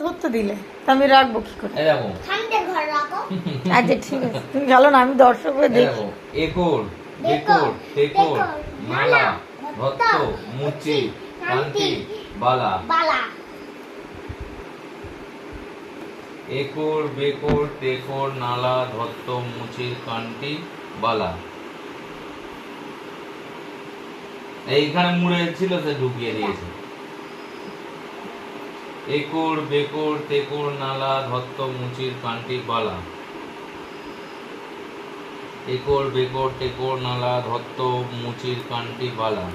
ধরতে দিলে তা আমি রাখবো কি করে? এই দেখো আচ্ছা ঠিক আছে, তুমি খেলো না, আমি দর্শক হয়ে এই দেখি। দেখো একর বেকর তেকর নালা ভত্ত মুচি কান্তি বালা। একর বেকর তেকর নালা ধত্ত মুচির কান্তি বালা। এইখানে মুড়ে ছিল, সে ঢুকিয়ে দিয়েছে। একর বেকর তেকর নালা ধত্ত মুচির কান্তি বালা। একর বেকর তেকর নালা ধত্ত মুচির কান্তি বালা।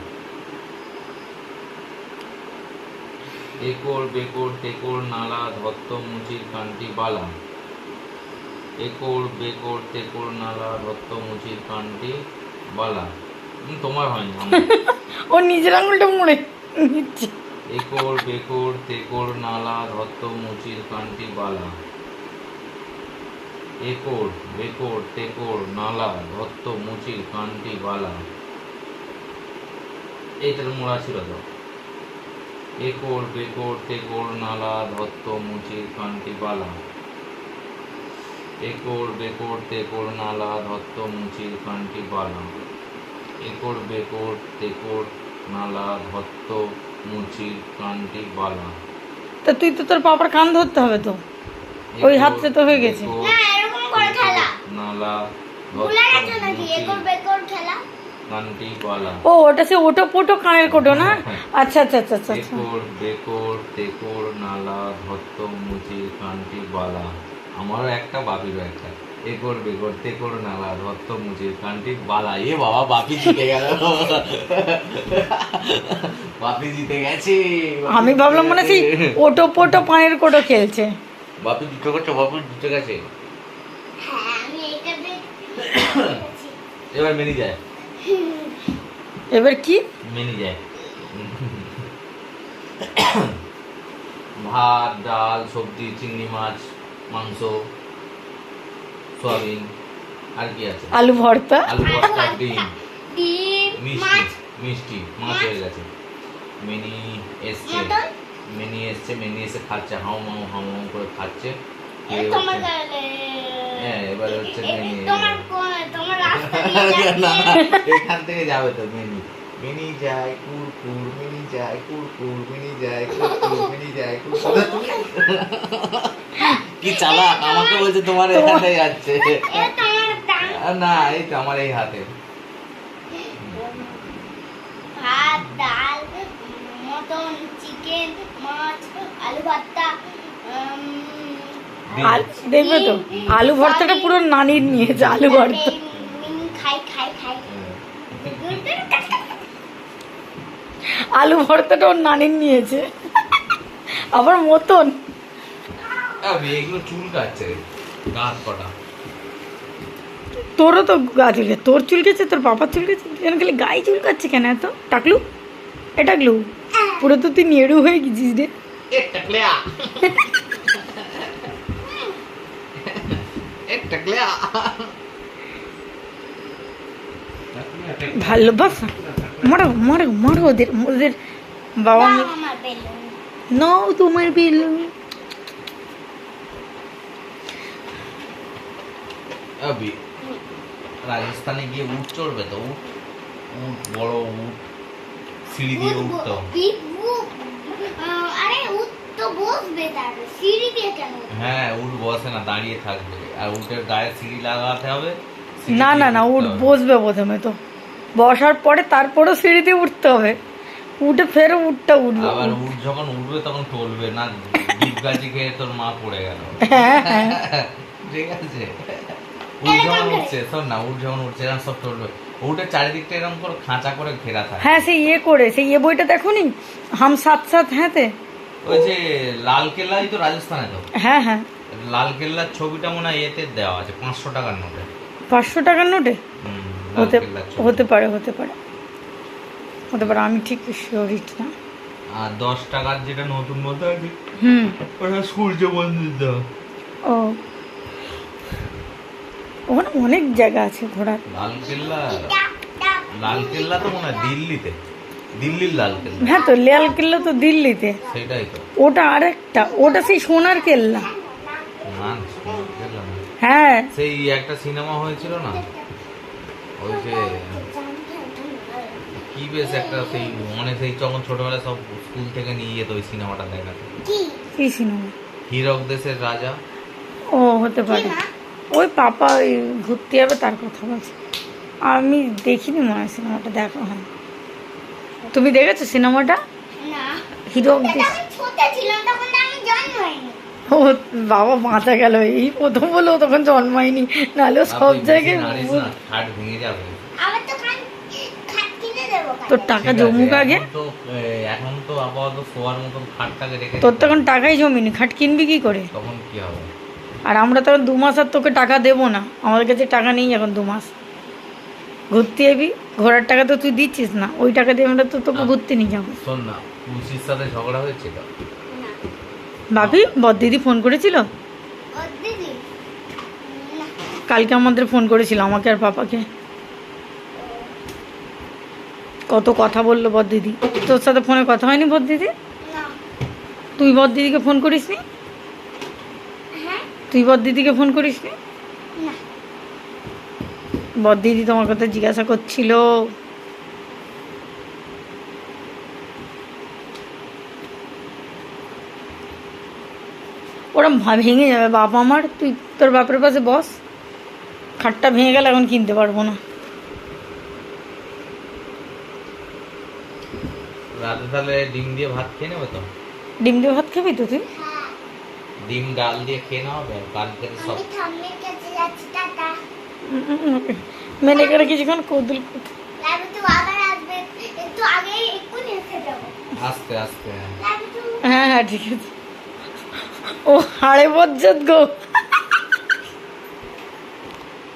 একর বেকর তেকর নালা ধত্ত মুচির কান্তি বালা। একর বেকর তেকর নালা ধত্ত মুচির কান্তি বালা। তোমার হয়নি, ও নিজের আঙুলটা মুড়ে নিচ্ছে। একর বেকর তেকর নালা ধত্ত মুচির কান্তি বালা। একর বেকর তেকর নালা ধত্ত মুচির কান্তি বালা। এইটার মোড়া ছিল তো। একর বেকর তেকর নালা ধত্ত মুচির কান্তি বালা। একর বেকর তেকর নালা ধত্ত মুচির কান্তি বালা। একর বেকর তেকর নালা ধত্ত মুচির কান্তি বালা। তা তুই তো তোর পাপার কান ধরতে হবে তো, ওই হাতটা তো হয়ে গেছে। নালা কান্তি বালা। ও ওটা সে ওটো পোটো কানের কোটো না? আচ্ছা আচ্ছা আচ্ছা আচ্ছা। একর বেকর তেকর নালা ধত্ত মুচির কান্তি বালা। আমারও একটা, বাপিরও একটা। একর বেকর তেকর নালা ধত্ত মুচির কান্তি বালা। এ বাবা, বাপি জিতে গেল। বাপি জিতে গেছে। আমি ভাবলাম মনে সেই ওটো পোটো পানের কোটো খেলছে। বাপি জিতে গেছে, বাপি জিতে গেছে। এবার মেনি যায়। এবার কি মেনি যায়? ভাত ডাল সবজি চিংড়ি মাছ মাংস সয়াবিন, আর কি আছে? আলু ভর্তা, আলু ভর্তা, ডিম, মিষ্টি। মিষ্টি মাছ হয়ে গেছে। মিনি এসছে, মিনি এসছে, মিনি এসে খাচ্ছে, হাউ মাউ হাউ মাউ করে খাচ্ছে। হ্যাঁ, এবার হচ্ছে মিনি। না, এখান থেকে যাবে তো মিনি। মিনি যায় কুরকুর, মিনি যায় কুরকুর, মিনি যায় কুরকুর, মিনি যায় কুরকুর। কি চালাক, আমাকে বলছে তোমার এখানে যাচ্ছে। না, এই তো আমার এই হাতে। ভাত ডাল মটন চিকেন মাছ আলু ভর্তা। দেখবে তো আলু ভর্তাটা পুরো নানির নিয়েছে। আলু ভর্তা খাই খাই খাই। আলু ভর্তাটা ওর নানির নিয়েছে। আবার মতন এগুলো চুল কাটছে, গাছ কটা। তোরও তো গা চুলকে, তোর চুলকেছে, তোর বাবার চুলকেছে, কেন খালি গায়ে চুলকাচ্ছে কেন এত? টাকলু এ টাকলু, পুরো তো তুই নেড়ু হয়ে গেছিস রে। ভালোবাসা মারো মারো মারো ওদের ওদের বাবা। নাও তোমার বেলুন। রাজস্থানে গিয়ে উট চড়বে তো, উট উট বড় উট, সিঁড়ি দিয়ে উঠতো। আরে উট তো বসবে, তারপরে সিঁড়ি দিয়ে কেন? হ্যাঁ, উট বসে না, দাঁড়িয়ে থাকবে, আর উটের গায়ে সিঁড়ি লাগাতে হবে। না না না, উট বসবে প্রথমে, তো বসার পরে তারপরে সিঁড়িতে উঠতে হবে। উঠে ফের উটটা উঠবে। আবার উট যখন উঠবে তখন টলবে না, ডিপগাজি খেয়ে তোর মা পড়ে গেল। ঠিক আছে, উট যখন উঠছে, শোন না, উট যখন উঠছে এরকম সব টলবে। উটের চারিদিকটা এরকম করে খাঁচা করে ঘেরা থাকে। হ্যাঁ, সেই ইয়ে করে, সেই ইয়ে বইটা দেখোনি, হাম সাথ সাথ হ্যাঁতে, ওই যে লাল কেল্লাই তো রাজস্থানে তো। হ্যাঁ হ্যাঁ, লাল কেল্লার ছবিটা মনে হয় এতে দেওয়া আছে 500 টাকার নোটে। 500 টাকার নোটে হতে পারে, হতে পারে, হতে পারে, আমি ঠিক শিওরিট না। আর 10 টাকার যেটা নতুন মতো আছে, ওটা সূর্য মন্দির দেওয়া। ও, ওখানে অনেক জায়গা আছে ঘোরার। লাল কেল্লা তো মনে হয় দিল্লিতে। দিল্লির লাল কেল্লা, হ্যাঁ তো লাল কেল্লা তো দিল্লিতে, সেটাই তো। ওটা আরেকটা, ওটা সেই সোনার কেল্লা। না কেল্লা না। হ্যাঁ সেই একটা সিনেমা হয়েছিল না, ওই যে কি বেশ একটা, সেই মানে সেই যখন ছোটবেলায় সব স্কুল থেকে নিয়ে যেত ওই সিনেমাটা দেখাতে, কি কি সিনেমা? হীরক দেশের রাজা। ও হতে পারে, ওই পাপা ওই ঘুরতে যাবে তার কথা বলছে। আমি দেখিনি মনে হয় সিনেমাটা, দেখা হয়। তুমি দেখেছো সিনেমাটা? না, হিরক তখন দেশ, আমি ছোট ছিলাম, তখন তো আমি জন্ম হয়নি। ও বাবা বাঁচা গেল, এই প্রথম বলো তখন জন্মায়নি, নাহলে সব আপনি বেশি জায়গায় নাড়িস না, খাট ভেঙে যাবে। আবার তো খাট কিনে দেবো তোর কালকে। টাকা ঠিক আছে, জমুক আগে। এখন তো আপাতত শোয়ার মতন খাটটাকে রেখে তোর দিতে তখন হবে। টাকাই জমিনি, খাট কিনবি কি করে? তখন কি হবে? আর আমরা তখন 2 মাস আর তোকে টাকা দেবো না, আমাদের কাছে টাকা নেই এখন 2 মাস। ঘুরতে যাবি, ঘোরার টাকা তো তুই দিচ্ছিস না, ওই টাকা দিয়ে আমরা তো তোকে ঘুরতে নিয়ে যাবো। শোন না, পুলিশের সাথে ঝগড়া হয়েছিল। না, ভাবি বড়দিদি ফোন করেছিল ও দিদি না, কালকে, আমাদের ফোন করেছিল আমাকে আর পাপাকে, কত কথা বললো বড়দিদি। তোর সাথে ফোনে কথা হয়নি বড়দিদি? না, তুই বড়দিদিকে ফোন করিসনি? হ্যাঁ, তুই বড়দিদিকে ফোন করিসনি? না, বড়দিদি তোমার কথা জিজ্ঞাসা করছিল। ওরা ভেঙে যাবে বাবা আমার, তুই তোর বাপের পাশে বস। খাটটা ভেঙে গেলে এখন কিনতে পারবো না। রাতে তাহলে ডিম দিয়ে ভাত খেয়ে নেবে তো? ডিম দিয়ে ভাত খাবি তো তুই? হ্যাঁ। ডিম ডাল দিয়ে খেয়ে নেওয়া হবে, আর কালকে তো সব আমি ঠাম্মির কাছে যাচ্ছি, টাটা। মেনে করে কিছুক্ষণ কৌতুল। লাইভে তো আবার আসবে, একটু আগেই এক্ষুনি এসে যাবো। আস্তে আস্তে। লাইভে তো হ্যাঁ হ্যাঁ ঠিক আছে। ও হাড়ে বজ্জাত গো।